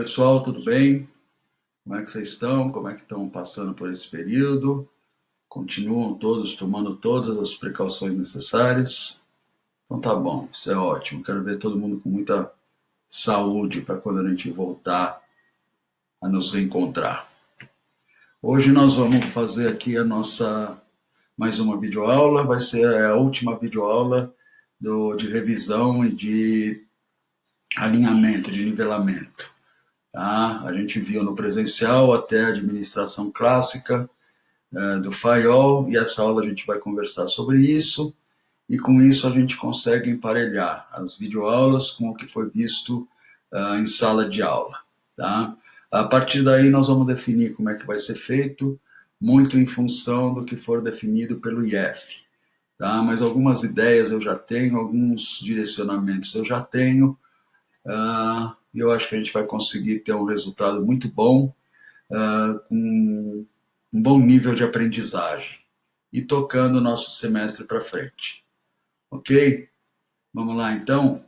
pessoal, tudo bem? Como é que vocês estão? Como é que estão passando por esse período? Continuam todos tomando todas as precauções necessárias? Então tá bom, isso é ótimo. Quero ver todo mundo com muita saúde para quando a gente voltar a nos reencontrar. Hoje nós vamos fazer aqui a nossa mais uma videoaula, vai ser a última videoaula de revisão e de alinhamento, de nivelamento. Tá? A gente viu no presencial até a administração clássica do Fayol, e essa aula a gente vai conversar sobre isso, e com isso a gente consegue emparelhar as videoaulas com o que foi visto em sala de aula. Tá? A partir daí nós vamos definir como é que vai ser feito, muito em função do que for definido pelo IEF. Tá? Mas algumas ideias eu já tenho, alguns direcionamentos eu já tenho, e eu acho que a gente vai conseguir ter um resultado muito bom, com um bom nível de aprendizagem e tocando o nosso semestre para frente. Ok? Vamos lá então?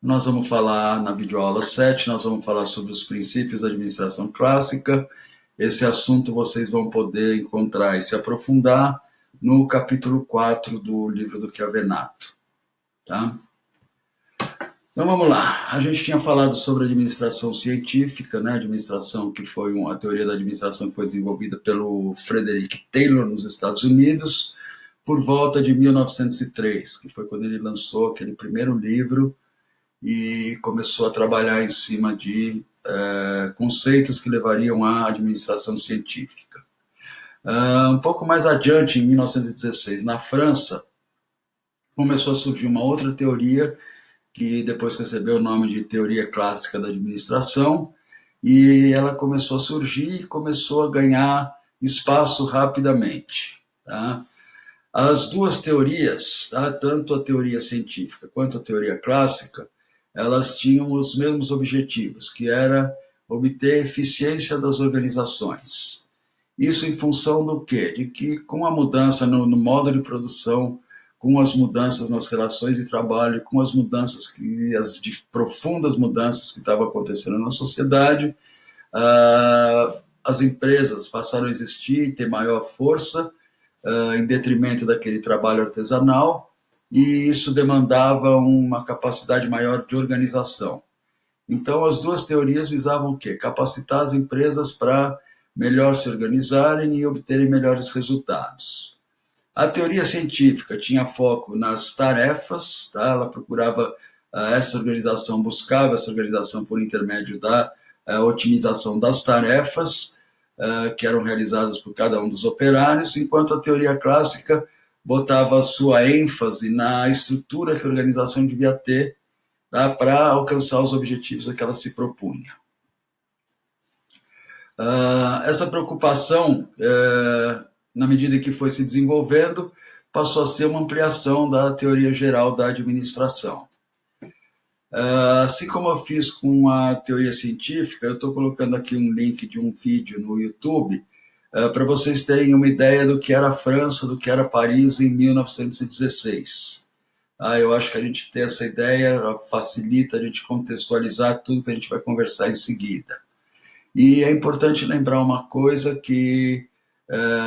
Nós vamos falar na videoaula 7, nós vamos falar sobre os princípios da administração clássica. Esse assunto vocês vão poder encontrar e se aprofundar no capítulo 4 do livro do Chiavenato. Tá? Então vamos lá, a gente tinha falado sobre administração científica, né? Administração que foi a teoria da administração que foi desenvolvida pelo Frederick Taylor nos Estados Unidos por volta de 1903, que foi quando ele lançou aquele primeiro livro e começou a trabalhar em cima de conceitos que levariam à administração científica. Um pouco mais adiante, em 1916, na França, começou a surgir uma outra teoria que depois recebeu o nome de Teoria Clássica da Administração, e ela começou a surgir e começou a ganhar espaço rapidamente. Tá? As duas teorias, tá? Tanto a teoria científica quanto a teoria clássica, elas tinham os mesmos objetivos, que era obter eficiência das organizações. Isso em função do quê? De que com a mudança no modo de produção, com as mudanças nas relações de trabalho, com as mudanças, as profundas mudanças que estavam acontecendo na sociedade, as empresas passaram a existir e ter maior força, em detrimento daquele trabalho artesanal, e isso demandava uma capacidade maior de organização. Então, as duas teorias visavam o quê? Capacitar as empresas para melhor se organizarem e obterem melhores resultados. A teoria científica tinha foco nas tarefas, tá? Ela procurava essa organização, buscava essa organização por intermédio da otimização das tarefas que eram realizadas por cada um dos operários, enquanto a teoria clássica botava a sua ênfase na estrutura que a organização devia ter, tá? Para alcançar os objetivos a que ela se propunha. Essa preocupação, na medida que foi se desenvolvendo, passou a ser uma ampliação da teoria geral da administração. Assim como eu fiz com a teoria científica, eu estou colocando aqui um link de um vídeo no YouTube para vocês terem uma ideia do que era a França, do que era Paris em 1916. Eu acho que a gente ter essa ideia facilita a gente contextualizar tudo que a gente vai conversar em seguida. E é importante lembrar uma coisa, que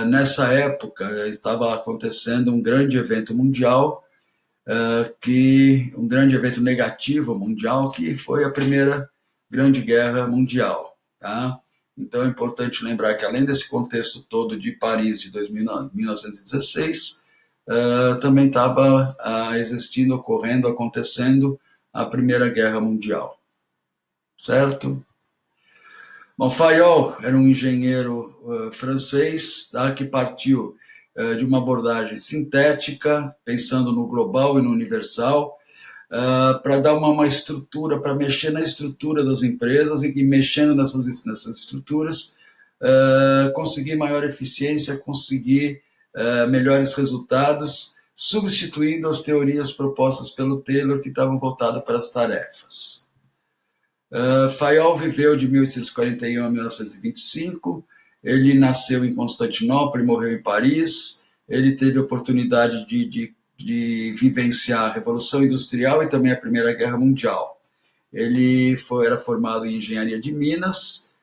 nessa época estava acontecendo um grande evento mundial, um grande evento negativo mundial, que foi a Primeira Grande Guerra Mundial. Tá? Então é importante lembrar que, além desse contexto todo de Paris de 1916, também estava existindo, ocorrendo, acontecendo a Primeira Guerra Mundial. Certo? Bom, Fayol era um engenheiro francês, tá, que partiu de uma abordagem sintética, pensando no global e no universal, para dar uma estrutura, para mexer na estrutura das empresas e mexendo nessas estruturas, conseguir maior eficiência, conseguir melhores resultados, substituindo as teorias propostas pelo Taylor, que estavam voltadas para as tarefas. Fayol viveu de 1841 a 1925, ele nasceu em Constantinopla e morreu em Paris. Ele teve a oportunidade de vivenciar a Revolução Industrial e também a Primeira Guerra Mundial. era formado em engenharia de Minas,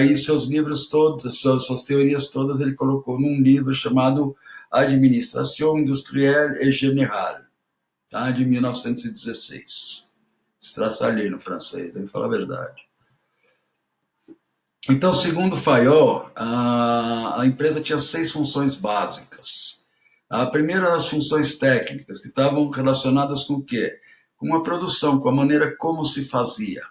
e seus livros todos, suas teorias todas, ele colocou num livro chamado Administração Industrielle et Générale, tá? De 1916. Estraçalhei no francês, aí fala a verdade. Então, segundo Fayol, a empresa tinha 6 funções básicas. A primeira eram as funções técnicas, que estavam relacionadas com o quê? Com a produção, com a maneira como se fazia.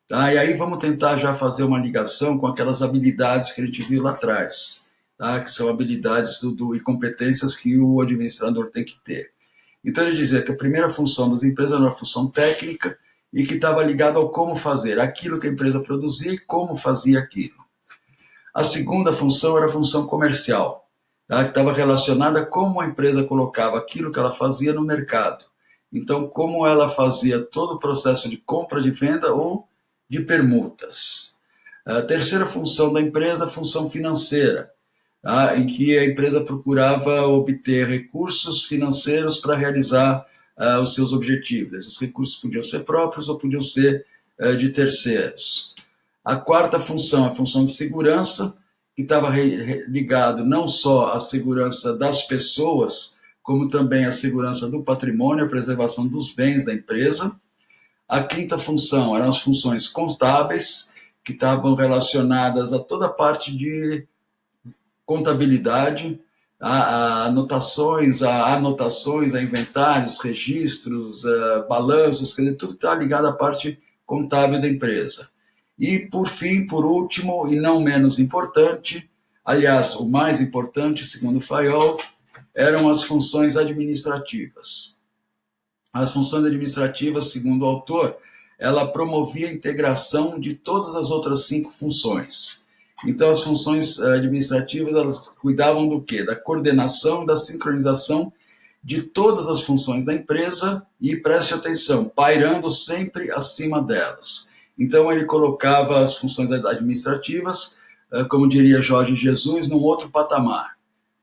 Tá? E aí vamos tentar já fazer uma ligação com aquelas habilidades que a gente viu lá atrás, tá? Que são habilidades e competências que o administrador tem que ter. Então ele dizia que a primeira função das empresas era uma função técnica e que estava ligada ao como fazer, aquilo que a empresa produzia e como fazia aquilo. A segunda função era a função comercial, tá? Que estava relacionada a como a empresa colocava aquilo que ela fazia no mercado. Então, como ela fazia todo o processo de compra, de venda ou de permutas. A terceira função da empresa, a função financeira, tá? Em que a empresa procurava obter recursos financeiros para realizar os seus objetivos. Esses recursos podiam ser próprios ou podiam ser de terceiros. A quarta função, a função de segurança, que estava ligado não só à segurança das pessoas, como também à segurança do patrimônio, a preservação dos bens da empresa. A quinta função eram as funções contábeis, que estavam relacionadas a toda a parte de contabilidade, a anotações, a inventários, registros, balanços, quer dizer, tudo está ligado à parte contábil da empresa. E, por fim, por último, e não menos importante, aliás, o mais importante, segundo Fayol, eram as funções administrativas. As funções administrativas, segundo o autor, ela promovia a integração de todas as outras 5 funções. Então, as funções administrativas, elas cuidavam do quê? Da coordenação e da sincronização de todas as funções da empresa e, preste atenção, pairando sempre acima delas. Então, ele colocava as funções administrativas, como diria Jorge Jesus, num outro patamar,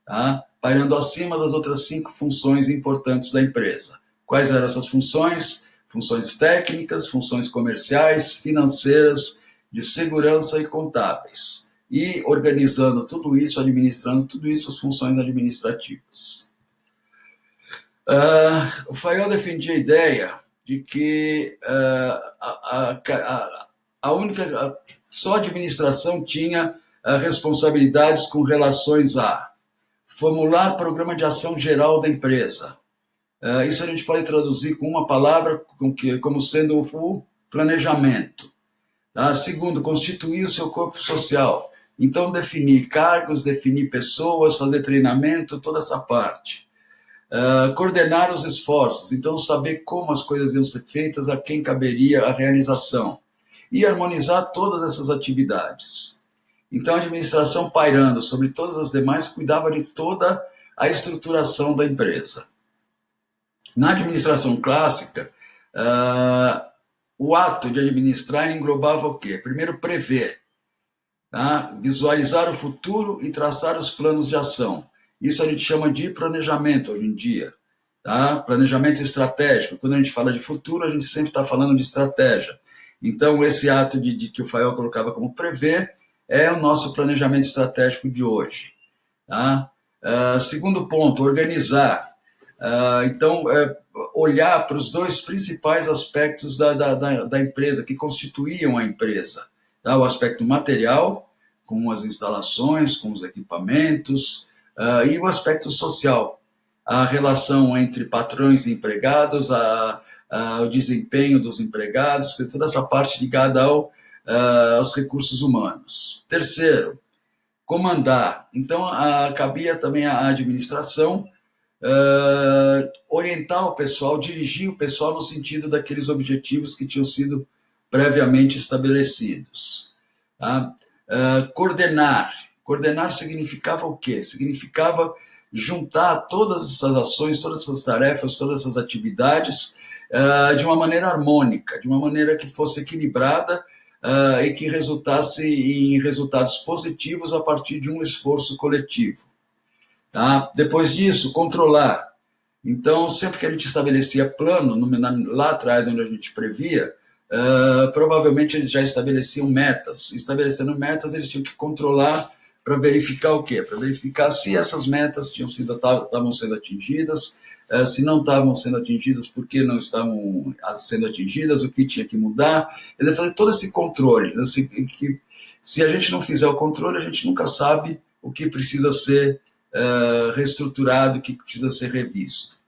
tá? Pairando acima das outras 5 funções importantes da empresa. Quais eram essas funções? Funções técnicas, funções comerciais, financeiras, de segurança e contábeis. E organizando tudo isso, administrando tudo isso, as funções administrativas. O Fayol defendia a ideia de que só a administração tinha responsabilidades com relações a formular programa de ação geral da empresa. Isso a gente pode traduzir com uma palavra como sendo o planejamento. Tá? Segundo, constituir o seu corpo social. Então, definir cargos, definir pessoas, fazer treinamento, toda essa parte. Coordenar os esforços. Então, saber como as coisas iam ser feitas, a quem caberia a realização. E harmonizar todas essas atividades. Então, a administração, pairando sobre todas as demais, cuidava de toda a estruturação da empresa. Na administração clássica, o ato de administrar englobava o quê? Primeiro, prever, tá? Visualizar o futuro e traçar os planos de ação. Isso a gente chama de planejamento hoje em dia. Tá? Planejamento estratégico. Quando a gente fala de futuro, a gente sempre está falando de estratégia. Então, esse ato que o Fayol colocava como prever é o nosso planejamento estratégico de hoje. Tá? Segundo ponto, organizar. Então, olhar para os 2 principais aspectos da empresa, que constituíam a empresa. Tá? O aspecto material, com as instalações, com os equipamentos, e o aspecto social, a relação entre patrões e empregados, o desempenho dos empregados, toda essa parte ligada aos recursos humanos. Terceiro, comandar. Então, cabia também à administração orientar o pessoal, dirigir o pessoal no sentido daqueles objetivos que tinham sido previamente estabelecidos. Tá? Coordenar. Coordenar significava o quê? Significava juntar todas essas ações, todas essas tarefas, todas essas atividades de uma maneira harmônica, de uma maneira que fosse equilibrada e que resultasse em resultados positivos a partir de um esforço coletivo. Tá? Depois disso, controlar. Então, sempre que a gente estabelecia plano, lá atrás, onde a gente previa, provavelmente eles já estabeleciam metas. Estabelecendo metas, eles tinham que controlar para verificar o quê? Para verificar se essas metas estavam sendo atingidas, se não estavam sendo atingidas, por que não estavam sendo atingidas, o que tinha que mudar. Ele vai fazer todo esse controle. Se a gente não fizer o controle, a gente nunca sabe o que precisa ser reestruturado, o que precisa ser revisto.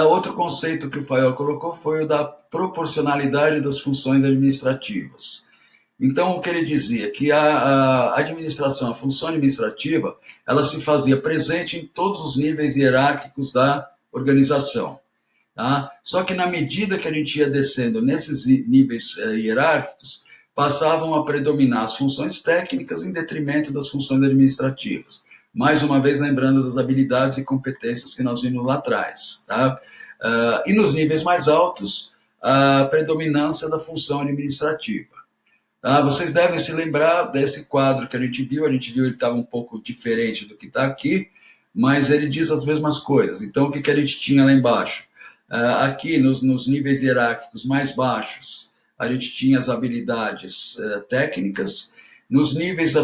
Outro conceito que o Fayol colocou foi o da proporcionalidade das funções administrativas. Então, o que ele dizia? Que a administração, a função administrativa, ela se fazia presente em todos os níveis hierárquicos da organização. Tá? Só que na medida que a gente ia descendo nesses níveis hierárquicos, passavam a predominar as funções técnicas em detrimento das funções administrativas. Mais uma vez, lembrando das habilidades e competências que nós vimos lá atrás. Tá? E nos níveis mais altos, a predominância da função administrativa. Vocês devem se lembrar desse quadro que a gente viu ele estava um pouco diferente do que está aqui, mas ele diz as mesmas coisas. Então, o que a gente tinha lá embaixo? Aqui, nos níveis hierárquicos mais baixos, a gente tinha as habilidades técnicas. Nos níveis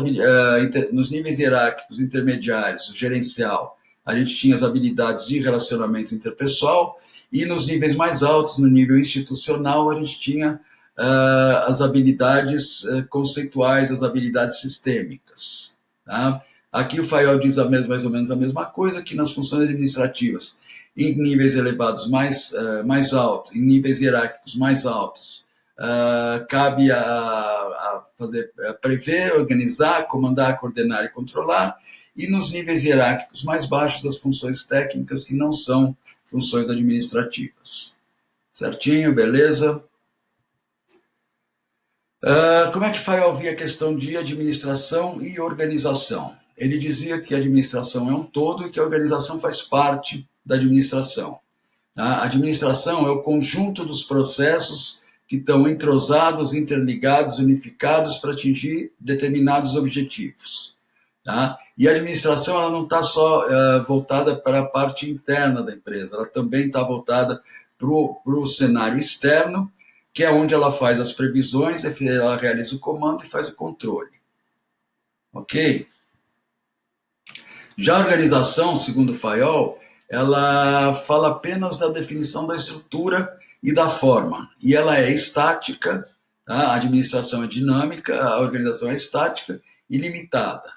hierárquicos intermediários, o gerencial, a gente tinha as habilidades de relacionamento interpessoal, e nos níveis mais altos, no nível institucional, a gente tinha as habilidades conceituais, as habilidades sistêmicas. Tá? Aqui o Fayol diz mais ou menos a mesma coisa que nas funções administrativas. Em níveis elevados mais altos, em níveis hierárquicos mais altos, cabe a prever, organizar, comandar, coordenar e controlar, e nos níveis hierárquicos mais baixos das funções técnicas que não são funções administrativas. Certinho, beleza? Como é que Fayol via a questão de administração e organização? Ele dizia que a administração é um todo e que a organização faz parte da administração. A administração é o conjunto dos processos que estão entrosados, interligados, unificados para atingir determinados objetivos. Tá? E a administração ela não está só voltada para a parte interna da empresa, ela também está voltada para o cenário externo, que é onde ela faz as previsões, ela realiza o comando e faz o controle. Ok? Já a organização, segundo Fayol, ela fala apenas da definição da estrutura e da forma. E ela é estática, tá? A administração é dinâmica, a organização é estática e limitada.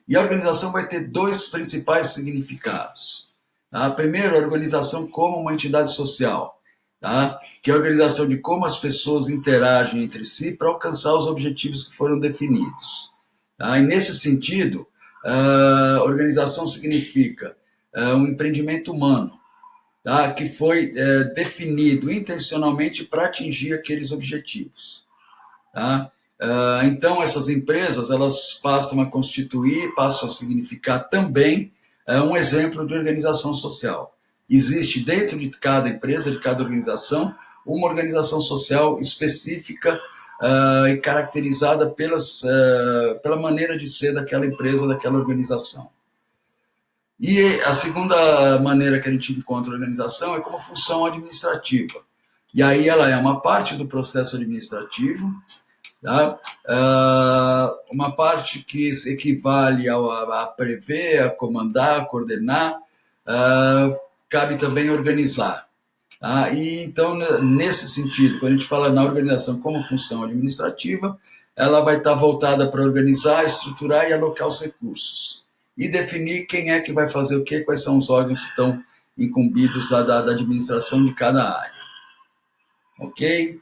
E a organização vai ter dois principais significados. Tá? Primeiro, a organização como uma entidade social, tá? Que é a organização de como as pessoas interagem entre si para alcançar os objetivos que foram definidos. Tá? E nesse sentido, organização significa um empreendimento humano, tá? Que foi definido intencionalmente para atingir aqueles objetivos. Tá? Então, essas empresas elas passam a constituir, passam a significar também um exemplo de organização social. Existe dentro de cada empresa, de cada organização, uma organização social específica e caracterizada pela maneira de ser daquela empresa, daquela organização. E a segunda maneira que a gente encontra a organização é como função administrativa. E aí ela é uma parte do processo administrativo, tá? Uma parte que equivale a prever, a comandar, a coordenar, cabe também organizar. Tá? E então, nesse sentido, quando a gente fala na organização como função administrativa, ela vai estar voltada para organizar, estruturar e alocar os recursos. E definir quem é que vai fazer o quê, quais são os órgãos que estão incumbidos da administração de cada área. Ok?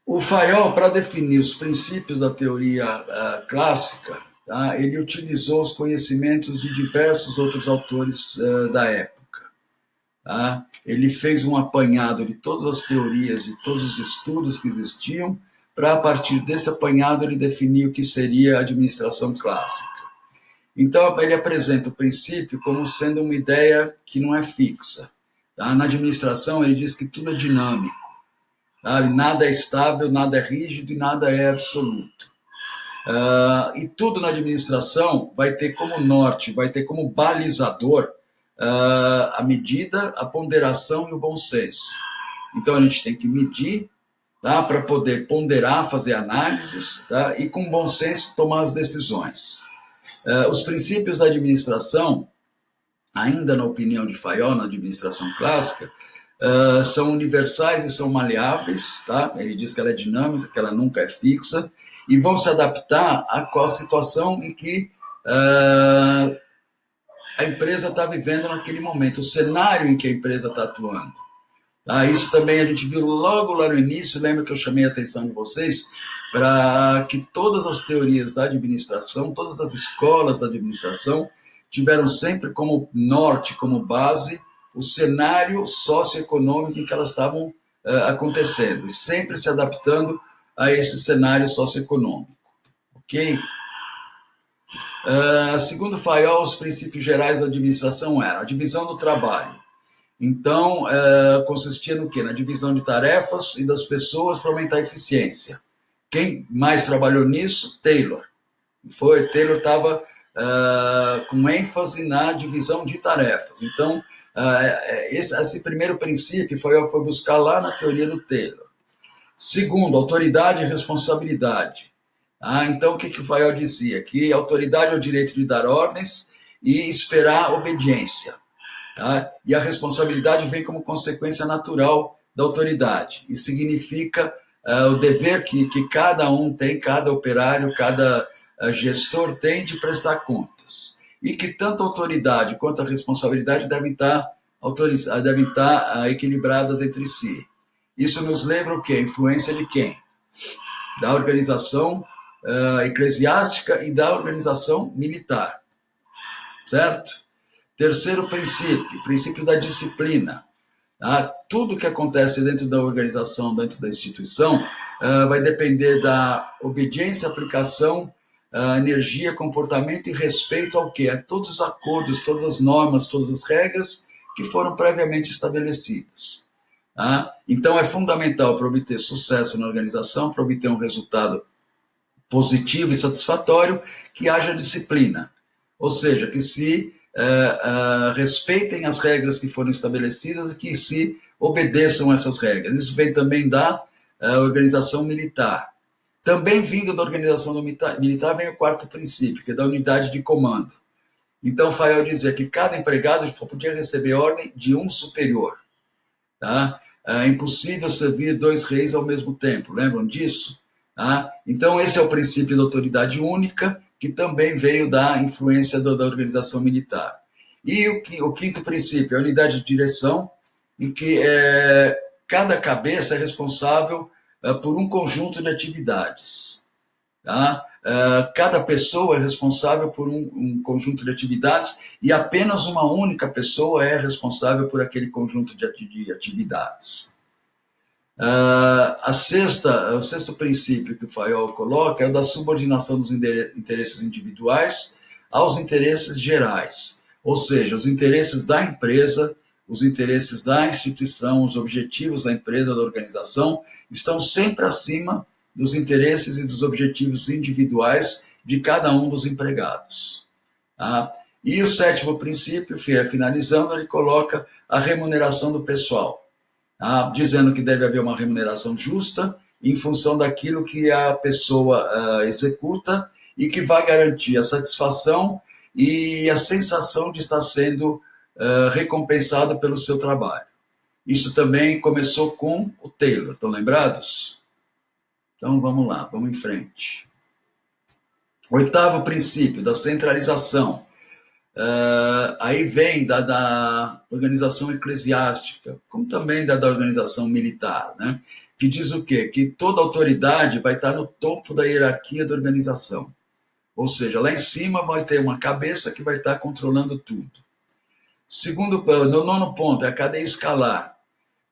O Fayol, para definir os princípios da teoria clássica, tá? Ele utilizou os conhecimentos de diversos outros autores da época. Tá? Ele fez um apanhado de todas as teorias, de todos os estudos que existiam, para, a partir desse apanhado, ele definir o que seria a administração clássica. Então, ele apresenta o princípio como sendo uma ideia que não é fixa. Tá? Na administração, ele diz que tudo é dinâmico. Tá? Nada é estável, nada é rígido e nada é absoluto. E tudo na administração vai ter como norte, vai ter como balizador a medida, a ponderação e o bom senso. Então, a gente tem que medir, tá, para poder ponderar, fazer análises, tá, e com bom senso tomar as decisões. Os princípios da administração, ainda na opinião de Fayol, na administração clássica, são universais e são maleáveis, tá? Ele diz que ela é dinâmica, que ela nunca é fixa, e vão se adaptar a qual situação em que a empresa está vivendo naquele momento, o cenário em que a empresa está atuando. Isso também a gente viu logo lá no início, lembra que eu chamei a atenção de vocês para que todas as teorias da administração, todas as escolas da administração tiveram sempre como norte, como base, o cenário socioeconômico em que elas estavam acontecendo, e sempre se adaptando a esse cenário socioeconômico. Ok? Segundo Fayol, os princípios gerais da administração eram a divisão do trabalho. Então, consistia no quê? Na divisão de tarefas e das pessoas para aumentar a eficiência. Quem mais trabalhou nisso? Taylor. Taylor estava com ênfase na divisão de tarefas. Então, esse primeiro princípio foi buscar lá na teoria do Taylor. Segundo, autoridade e responsabilidade. Então, o que o Fayol dizia? Que a autoridade é o direito de dar ordens e esperar obediência. E a responsabilidade vem como consequência natural da autoridade. E significa o dever que cada um tem, cada operário, cada gestor tem de prestar contas. E que tanto a autoridade quanto a responsabilidade devem estar equilibradas entre si. Isso nos lembra o quê? A influência de quem? Da organização eclesiástica e da organização militar. Certo? Terceiro princípio da disciplina. Tudo que acontece dentro da organização, dentro da instituição, vai depender da obediência, aplicação, energia, comportamento e respeito ao quê? A todos os acordos, todas as normas, todas as regras que foram previamente estabelecidas. Então, é fundamental para obter sucesso na organização, para obter um resultado positivo e satisfatório, que haja disciplina. Ou seja, que se respeitem as regras que foram estabelecidas e que se obedeçam essas regras. Isso vem também da organização militar. Também vindo da organização militar vem o quarto princípio, que é da unidade de comando. Então, Fayol dizia que cada empregado só podia receber ordem de um superior. É impossível servir 2 reis ao mesmo tempo, lembram disso? Então, esse é o princípio da autoridade única, que também veio da influência da organização militar. E o quinto princípio é a unidade de direção, em que cada cabeça é responsável por um conjunto de atividades. Cada pessoa é responsável por um conjunto de atividades e apenas uma única pessoa é responsável por aquele conjunto de atividades. O sexto princípio que o Fayol coloca é o da subordinação dos interesses individuais aos interesses gerais, ou seja, os interesses da empresa, os interesses da instituição, os objetivos da empresa, da organização, estão sempre acima dos interesses e dos objetivos individuais de cada um dos empregados. E o sétimo princípio, finalizando, ele coloca a remuneração do pessoal, dizendo que deve haver uma remuneração justa em função daquilo que a pessoa executa e que vai garantir a satisfação e a sensação de estar sendo recompensado pelo seu trabalho. Isso também começou com o Taylor, estão lembrados? Então vamos lá, vamos em frente. Oitavo princípio, da centralização. Aí vem da organização eclesiástica, como também da organização militar, né? Que diz o quê? Que toda autoridade vai estar no topo da hierarquia da organização. Ou seja, lá em cima vai ter uma cabeça que vai estar controlando tudo. No nono ponto, é a cadeia escalar.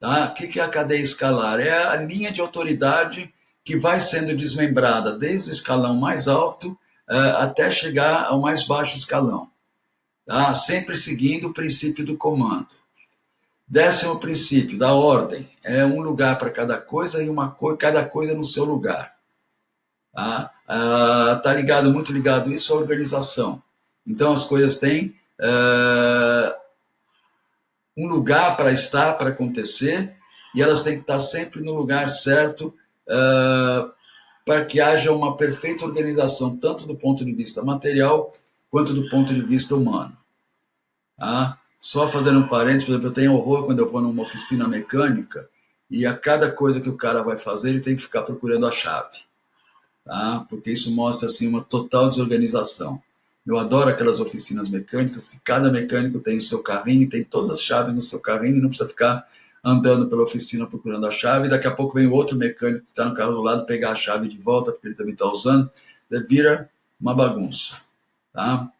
O que é a cadeia escalar? É a linha de autoridade que vai sendo desmembrada desde o escalão mais alto até chegar ao mais baixo escalão. Sempre seguindo o princípio do comando. 10º princípio, da ordem. É um lugar para cada coisa e cada coisa no seu lugar. Está muito ligado isso à organização. Então, as coisas têm um lugar para estar, para acontecer, e elas têm que estar sempre no lugar certo, para que haja uma perfeita organização, tanto do ponto de vista material, quanto do ponto de vista humano. Tá? Só fazendo um parênteses, por exemplo, eu tenho horror quando eu vou numa oficina mecânica e a cada coisa que o cara vai fazer, ele tem que ficar procurando a chave. Tá? Porque isso mostra assim, uma total desorganização. Eu adoro aquelas oficinas mecânicas que cada mecânico tem o seu carrinho, tem todas as chaves no seu carrinho e não precisa ficar andando pela oficina procurando a chave. Daqui a pouco vem o outro mecânico que está no carro do lado pegar a chave de volta, porque ele também está usando. Vira uma bagunça. Tá?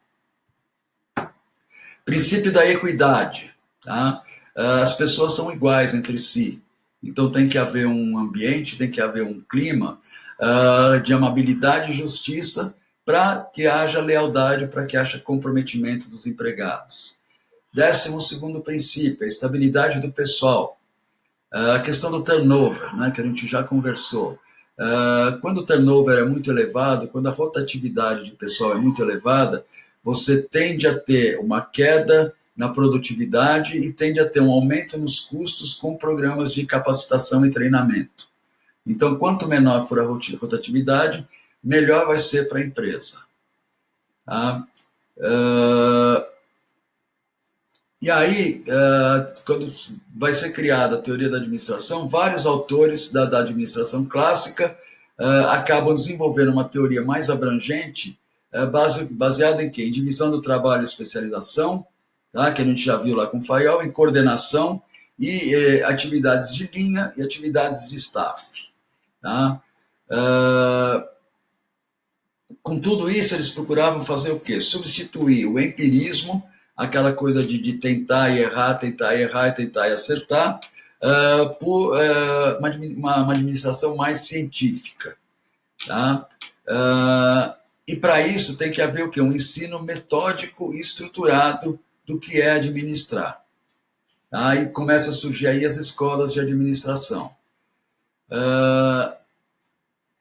Princípio da equidade. Tá? As pessoas são iguais entre si. Então tem que haver um ambiente, tem que haver um clima de amabilidade e justiça para que haja lealdade, para que haja comprometimento dos empregados. 12º princípio, a estabilidade do pessoal. A questão do turnover, né, que a gente já conversou. Quando o turnover é muito elevado, quando a rotatividade de pessoal é muito elevada, você tende a ter uma queda na produtividade e tende a ter um aumento nos custos com programas de capacitação e treinamento. Então, quanto menor for a rotatividade, melhor vai ser para a empresa. Tá? E aí, quando vai ser criada a teoria da administração, vários autores da administração clássica acabam desenvolvendo uma teoria mais abrangente, baseada em quê? Em divisão do trabalho e especialização, tá? Que a gente já viu lá com o Fayol, em coordenação e atividades de linha e atividades de staff. Tá? Com tudo isso, eles procuravam fazer o quê? Substituir o empirismo, aquela coisa de tentar e errar, tentar e errar, tentar e acertar, por uma administração mais científica. Tá? E para isso tem que haver o quê? Um ensino metódico e estruturado do que é administrar. Tá? E começa a surgir aí as escolas de administração.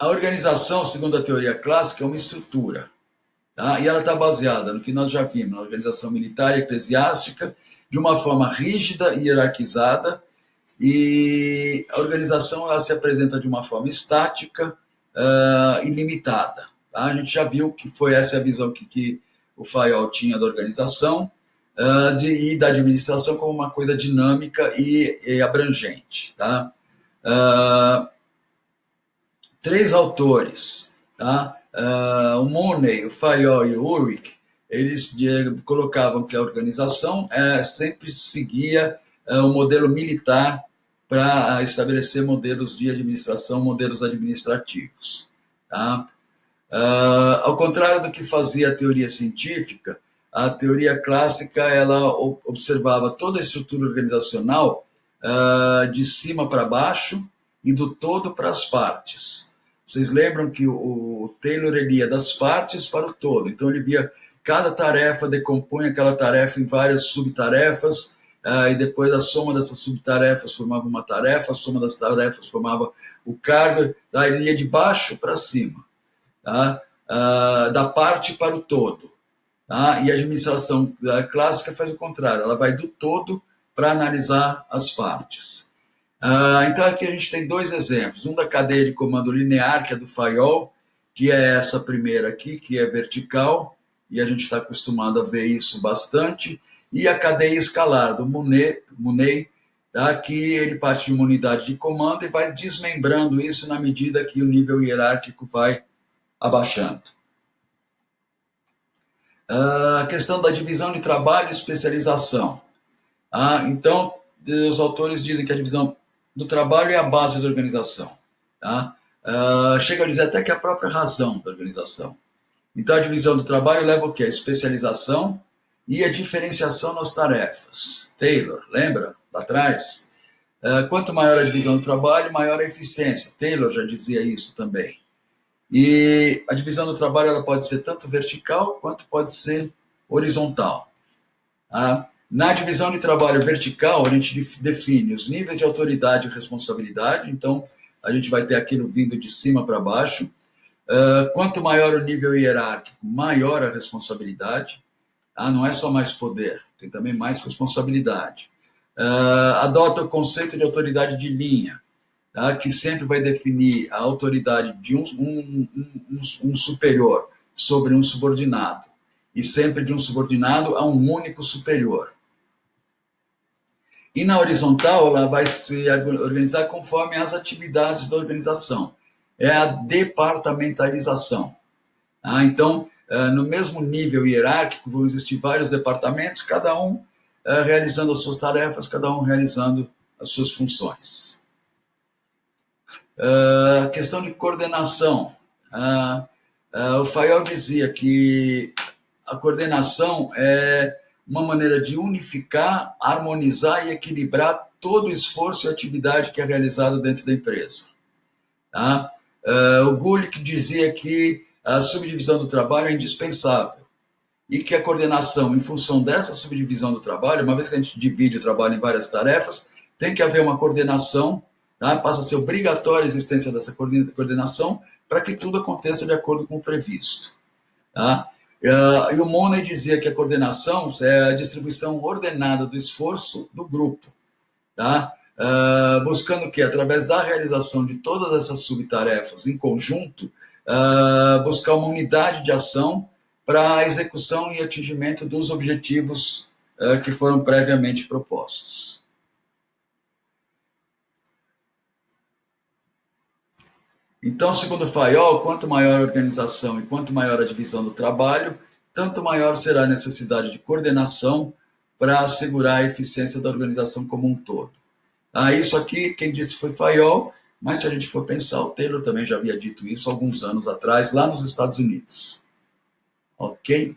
A organização, segundo a teoria clássica, é uma estrutura. Tá? E ela está baseada no que nós já vimos, na organização militar e eclesiástica, de uma forma rígida e hierarquizada, e a organização ela se apresenta de uma forma estática e limitada. Tá? A gente já viu que foi essa a visão que o Fayol tinha da organização e da administração como uma coisa dinâmica e abrangente. Tá? 3 autores, tá? O Money, o Fayol e o Ulrich, eles colocavam que a organização sempre seguia o modelo militar para estabelecer modelos de administração, modelos administrativos. Tá? Ao contrário do que fazia a teoria científica, a teoria clássica ela observava toda a estrutura organizacional de cima para baixo e do todo para as partes. Vocês lembram que o Taylor ele ia das partes para o todo, então ele via cada tarefa, decompunha aquela tarefa em várias subtarefas, e depois a soma dessas subtarefas formava uma tarefa, a soma das tarefas formava o cargo, daí ele ia de baixo para cima, tá? Da parte para o todo. Tá? E a administração clássica faz o contrário, ela vai do todo para analisar as partes. Então aqui a gente tem 2 exemplos, um da cadeia de comando linear, que é do Fayol, que é essa primeira aqui, que é vertical, e a gente está acostumado a ver isso bastante, e a cadeia escalar do Money, tá? Que ele parte de uma unidade de comando e vai desmembrando isso na medida que o nível hierárquico vai abaixando. A questão da divisão de trabalho e especialização. Então, os autores dizem que a divisão do trabalho é a base da organização. Tá? Chega a dizer até que é a própria razão da organização. Então, a divisão do trabalho leva o quê? A especialização e a diferenciação nas tarefas. Taylor, lembra? Lá atrás? Quanto maior a divisão do trabalho, maior a eficiência. Taylor já dizia isso também. E a divisão do trabalho ela pode ser tanto vertical quanto pode ser horizontal. Na divisão de trabalho vertical, a gente define os níveis de autoridade e responsabilidade, então a gente vai ter aquilo vindo de cima para baixo. Quanto maior o nível hierárquico, maior a responsabilidade. Não é só mais poder, tem também mais responsabilidade. adota o conceito de autoridade de linha, tá? Que sempre vai definir a autoridade de um superior sobre um subordinado, e sempre de um subordinado a um único superior. E na horizontal, ela vai se organizar conforme as atividades da organização. É a departamentalização. Então, no mesmo nível hierárquico, vão existir vários departamentos, cada um realizando as suas tarefas, cada um realizando as suas funções. Questão de coordenação. O Fayol dizia que a coordenação é uma maneira de unificar, harmonizar e equilibrar todo o esforço e atividade que é realizado dentro da empresa. Tá? O Gulick dizia que a subdivisão do trabalho é indispensável e que a coordenação, em função dessa subdivisão do trabalho, uma vez que a gente divide o trabalho em várias tarefas, tem que haver uma coordenação, tá? Passa a ser obrigatória a existência dessa coordenação para que tudo aconteça de acordo com o previsto. Tá? E o Money dizia que a coordenação é a distribuição ordenada do esforço do grupo, tá? Buscando que, através da realização de todas essas subtarefas em conjunto, buscar uma unidade de ação para a execução e atingimento dos objetivos que foram previamente propostos. Então, segundo Fayol, quanto maior a organização e quanto maior a divisão do trabalho, tanto maior será a necessidade de coordenação para assegurar a eficiência da organização como um todo. Isso aqui, quem disse foi Fayol, mas se a gente for pensar, o Taylor também já havia dito isso alguns anos atrás, lá nos Estados Unidos. Ok?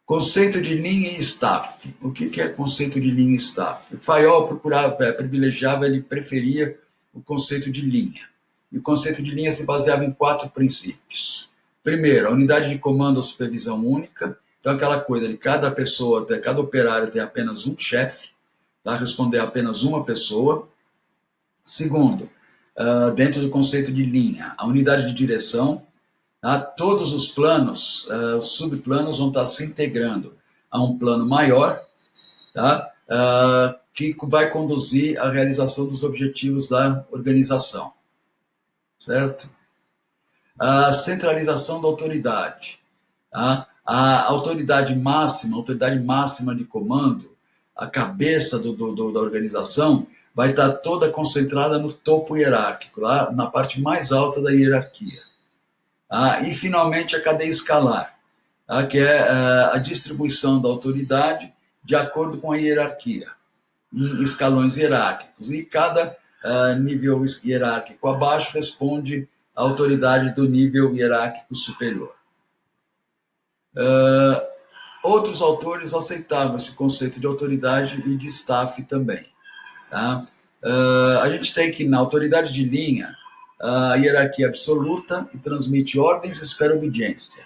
Conceito de linha e staff. O que é conceito de linha e staff? O Fayol privilegiava, ele preferia o conceito de linha. E o conceito de linha se baseava em 4 princípios. Primeiro, a unidade de comando ou supervisão única. Então, aquela coisa de cada pessoa, cada operário tem apenas um chefe, tá? Responder a apenas uma pessoa. Segundo, dentro do conceito de linha, a unidade de direção. Todos os planos, os subplanos vão estar se integrando a um plano maior, tá? Que vai conduzir à realização dos objetivos da organização, certo? A centralização da autoridade. Tá? A autoridade máxima de comando, a cabeça da organização, vai estar toda concentrada no topo hierárquico, lá na parte mais alta da hierarquia. E, finalmente, a cadeia escalar, que é a distribuição da autoridade de acordo com a hierarquia, em escalões hierárquicos. E cada nível hierárquico abaixo responde à autoridade do nível hierárquico superior. Outros autores aceitavam esse conceito de autoridade e de staff também. Tá? A gente tem que, na autoridade de linha, a hierarquia absoluta e transmite ordens e espera obediência.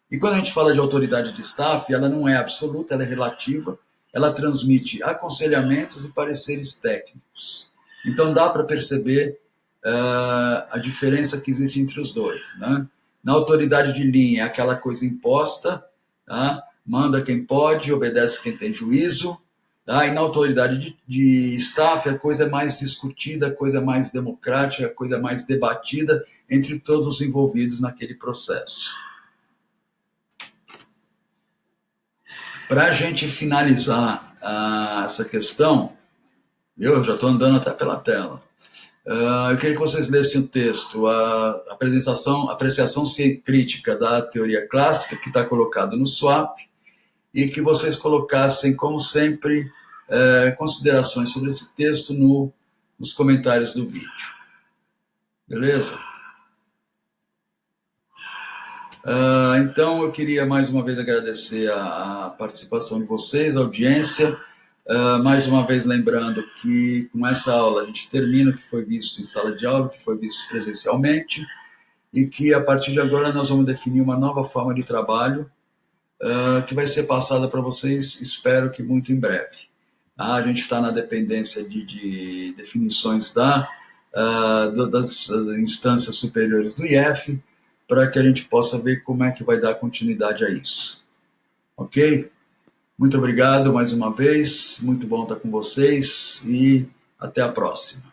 E quando a gente fala de autoridade de staff, ela não é absoluta, ela é relativa, ela transmite aconselhamentos e pareceres técnicos. Então dá para perceber a diferença que existe entre os dois. Né? Na autoridade de linha é aquela coisa imposta, tá? Manda quem pode, obedece quem tem juízo. E na autoridade de staff, a coisa é mais discutida, a coisa é mais democrática, a coisa é mais debatida entre todos os envolvidos naquele processo. Para a gente finalizar essa questão, eu já estou andando até pela tela. Eu queria que vocês lessem o texto, a apreciação crítica da teoria clássica, que está colocado no SWAP, e que vocês colocassem, como sempre, considerações sobre esse texto nos comentários do vídeo. Beleza? Então, eu queria mais uma vez agradecer a participação de vocês, a audiência. Mais uma vez lembrando que com essa aula a gente termina o que foi visto em sala de aula, o que foi visto presencialmente, e que a partir de agora nós vamos definir uma nova forma de trabalho que vai ser passada para vocês, espero que muito em breve. A gente está na dependência de definições das instâncias superiores do IF, para que a gente possa ver como é que vai dar continuidade a isso. Ok? Muito obrigado mais uma vez, muito bom estar com vocês e até a próxima.